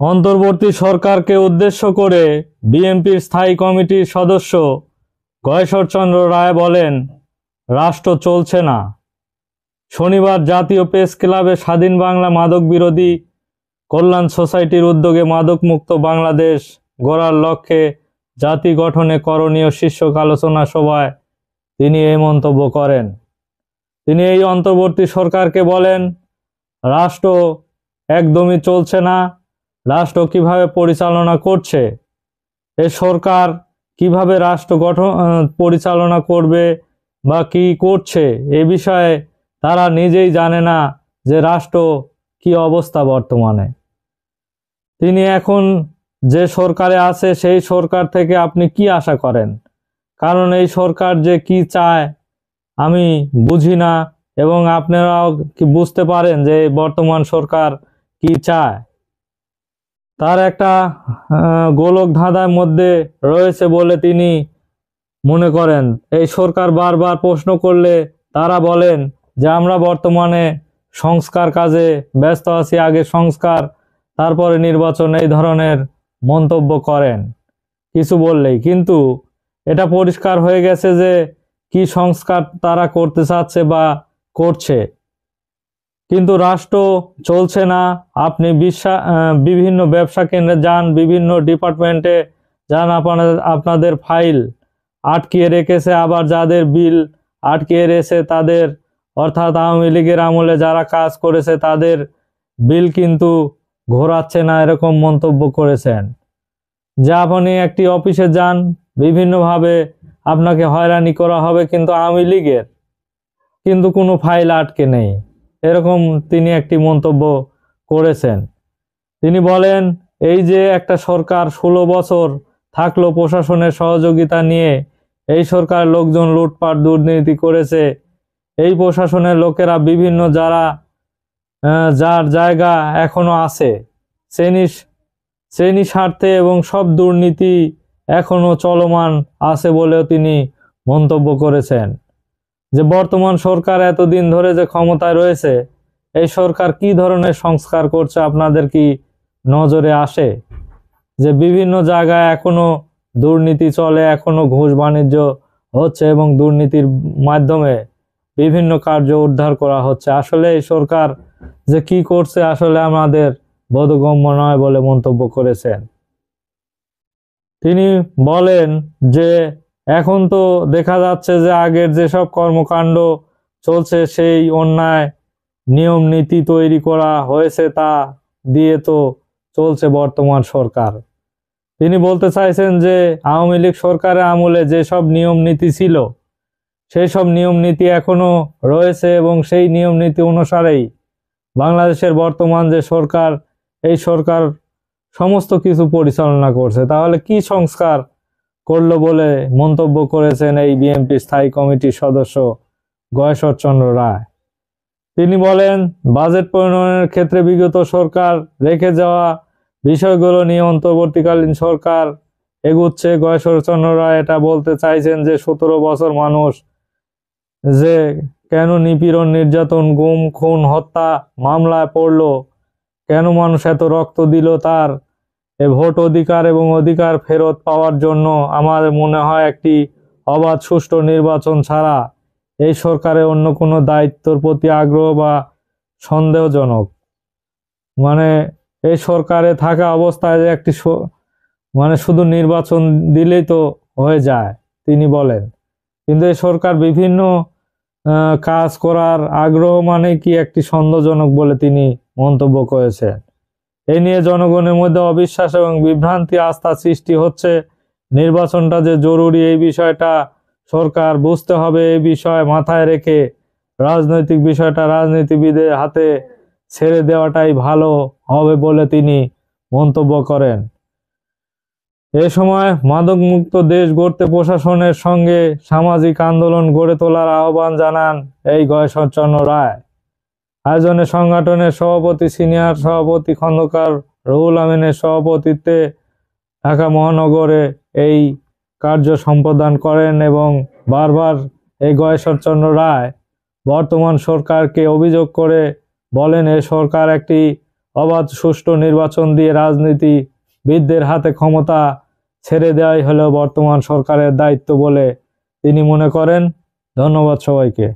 অন্তর্বর্তী সরকারকে উদ্দেশ্য করে বিএনপির স্থায়ী কমিটির সদস্য গয়েশ্বরচন্দ্র রায় বলেন, রাষ্ট্র চলছে না। শনিবার জাতীয় প্রেস ক্লাবে স্বাধীন বাংলা মাদক বিরোধী কল্যাণ সোসাইটির উদ্যোগে মাদকমুক্ত বাংলাদেশ গড়ার লক্ষ্যে জাতি গঠনে করণীয় শীর্ষক আলোচনা সভায় তিনি এই মন্তব্য করেন। তিনি এই অন্তর্বর্তী সরকারকে বলেন, রাষ্ট্র একদমই চলছে না। রাষ্ট্র কিভাবে পরিচালনা করছে, এই সরকার কিভাবে রাষ্ট্র পরিচালনা করবে বা কি করছে, এ বিষয়ে তারা নিজেই জানে না যে রাষ্ট্র কি অবস্থা বর্তমানে। তিনি এখন যে সরকারে আছে সেই সরকার থেকে আপনি কি আশা করেন? কারণ এই সরকার যে কি চায় আমি বুঝি না, এবং আপনারাও কি বুঝতে পারেন যে বর্তমান সরকার কি চায়। তার একটা গোলক ধাঁধার মধ্যে রয়েছে বলে তিনি মনে করেন। এই সরকার বারবার প্রশ্ন করলে তারা বলেন যে আমরা বর্তমানে সংস্কার কাজে ব্যস্ত আছি, আগে সংস্কার তারপরে নির্বাচন, এই ধরনের মন্তব্য করেন কিছু বললেই। কিন্তু এটা পরিষ্কার হয়ে গেছে যে কি সংস্কার তারা করতে চাচ্ছে বা করছে, কিন্তু রাষ্ট্র চলছে না। আপনি বিভিন্ন ব্যবসা কেন্দ্রে যান, বিভিন্ন ডিপার্টমেন্টে যান, আপনাদের ফাইল আটকিয়ে রেখেছে, আবার যাদের বিল আটকিয়ে রেখেছে তাদের, অর্থাৎ আওয়ামী লীগের আমলে যারা কাজ করেছে তাদের বিল কিন্তু ঘোরাচ্ছে না, এরকম মন্তব্য করেছেন। যে আপনি একটি অফিসে যান, বিভিন্নভাবে আপনাকে হয়রানি করা হবে, কিন্তু আওয়ামী লীগের কিন্তু কোনো ফাইল আটকে নেই, এরকম তিনি একটি মন্তব্য করেছেন। তিনি বলেন, এই যে একটা সরকার 16 বছর থাকলো প্রশাসনের সহযোগিতা নিয়ে, এই সরকার লোকজন লুটপাট দুর্নীতি করেছে। এই প্রশাসনের লোকেরা বিভিন্ন যার জায়গা এখনো আছে শ্রেণী স্বার্থে এবং সব দুর্নীতি এখনো চলমান আছে বলেও তিনি মন্তব্য করেছেন। যে বর্তমান সরকার এতদিন ধরে যে ক্ষমতায় রয়েছে, এই সরকার কি ধরনের সংস্কার করছে আপনাদের কি নজরে আসে? যে বিভিন্ন জায়গায় এখনো দুর্নীতি চলে, এখনো ঘুষ বাণিজ্য হচ্ছে এবং দুর্নীতির মাধ্যমে বিভিন্ন কার্য উদ্ধার করা হচ্ছে। আসলে এই সরকার যে কি করছে আসলে আমাদের বোধগম্য নয় বলে মন্তব্য করেছেন। তিনি বলেন যে এখন তো দেখা যাচ্ছে যে আগের যেসব কর্মকাণ্ড চলছে, সেই অন্যায় নিয়ম নীতি তৈরি করা হয়েছে তা দিয়ে তো চলছে বর্তমান সরকার। তিনি বলতে চাইছেন যে আওয়ামী লীগ সরকারের আমলে যেসব নিয়ম নীতি ছিল সেই সব নিয়ম নীতি এখনো রয়েছে, এবং সেই নিয়ম নীতি অনুসারেই বাংলাদেশের বর্তমান যে সরকার, এই সরকার সমস্ত কিছু পরিচালনা করছে। তাহলে কি সংস্কার করলো বলে মন্তব্য করেছেন এই বিএনপি স্থায়ী কমিটির সদস্য গয়েশ্বরচন্দ্র রায়। তিনি বলেন, বাজেট প্রণয়নের ক্ষেত্রে বিগত সরকার রেখে যাওয়া বিষয়গুলো নিয়ে অন্তর্বর্তীকালীন সরকার এগুচ্ছে। গয়েশ্বরচন্দ্র রায় এটা বলতে চাইছেন যে 17 বছর মানুষ যে কেন নিপীড়ন, নির্যাতন, গুম, খুন, হত্যা মামলায় পড়লো, কেন মানুষ এত রক্ত দিল, তার ভোট অধিকার এবং অধিকার ফেরত পাওয়ার জন্য আমার মনে হয় একটি অবাধ সুষ্ঠু নির্বাচন ছাড়া এই সরকারের অন্য কোনো দায়িত্বের প্রতি আগ্রহ বা সন্দেহজনক। মানে এই সরকারে থাকা অবস্থায় যে একটি শুধু নির্বাচন দিলেই তো হয়ে যায় তিনি বলেন, কিন্তু এই সরকার বিভিন্ন কাজ করার আগ্রহ মানে কি একটি সন্দেহজনক বলে তিনি মন্তব্য করেছেন। এই নিয়ে জনগণের মধ্যে অবিশ্বাস এবং বিভ্রান্তি, আস্থা সৃষ্টি হচ্ছে। নির্বাচনটা যে জরুরি এই বিষয়টা সরকার বুঝতে হবে। এই বিষয় মাথায় রেখে রাজনৈতিক বিষয়টা রাজনীতিবিদের হাতে ছেড়ে দেওয়াটাই ভালো হবে বলে তিনি মন্তব্য করেন। এ সময় মাদক মুক্ত দেশ গড়তে প্রশাসনের সঙ্গে সামাজিক আন্দোলন গড়ে তোলার আহ্বান জানান এই গয়েশ্বরচন্দ্র রায়। আয়োজনে সংগঠনের সভাপতি সিনিয়র সভাপতি খন্দকার রুহুল আমিনের সভাপতিত্বে ঢাকা মহানগরে এই কার্য সম্পাদন করেন এবং বারবার এই গয়েশ্বরচন্দ্র রায় বর্তমান সরকারকে অভিযোগ করে বলেন, এই সরকার একটি অবাধ সুষ্ঠু নির্বাচন দিয়ে রাজনীতিবিদদের হাতে ক্ষমতা ছেড়ে দেওয়াই হলো বর্তমান সরকারের দায়িত্ব বলে তিনি মনে করেন। ধন্যবাদ সবাইকে।